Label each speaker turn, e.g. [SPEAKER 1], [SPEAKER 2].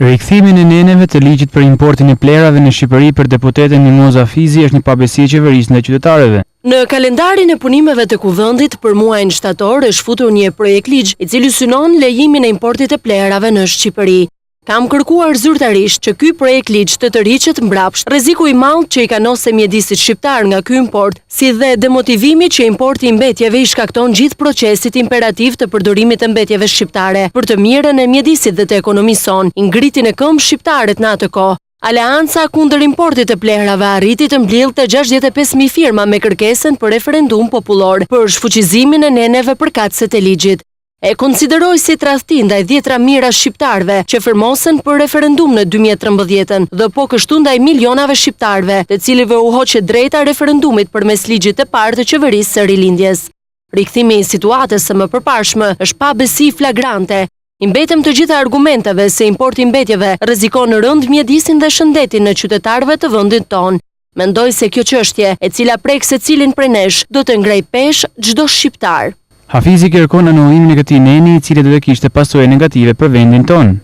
[SPEAKER 1] Rikthimin e neneve të ligjit për importin e plerave në Shqipëri për deputeten Mimoza Fizi është një pabesi e qeverisë ndaj qytetarëve.
[SPEAKER 2] Në kalendarin e punimeve të Kuvendit për muajin shtator është futur një projekt ligj i cili synon lejimin e importit të plerave në Shqipëri. Kam kërkuar zyrtarisht që ky projekt ligj të tërhiqet mbrapsht. Rreziku i madh që i kanose mjedisit shqiptar nga ky import, si dhe demotivimi që importi i mbetjeve i shkakton gjithë procesit imperativ të përdorimit të mbetjeve shqiptare për të mirën e mjedisit dhe të ekonomisë son, i ngritin e këmbë shqiptarët në atë kohë. Aleanca kundër importit të plerave arriti të mbledhte 65.000 firma me kërkesën për referendum popullor për shfuqizimin e neneve përkatëse të ligjit. E konsideroj si tradhti ndaj 10 mijëra shqiptarve që firmosen për referendum në 2013 dhe po kështu ndaj milionave shqiptarve, të cilive u hoqe drejta referendumit përmes ligjit të parë të qeverisë së rilindjes. Rikthimi i situatës së mëparshme është pabesi flagrante. I mbetëm të gjitha argumenteve se importi mbetjeve rrezikon rënd mjedisin dhe shëndetin në qytetarëve të vendit tonë. Mendoj se kjo çështje, e cila prek secilin prej nesh, do të ngrej pesh çdo shqiptar.
[SPEAKER 1] Hafizi kërkon anullimin e këtij neni, i cili do të kishte pasojë negative për vendin tonë.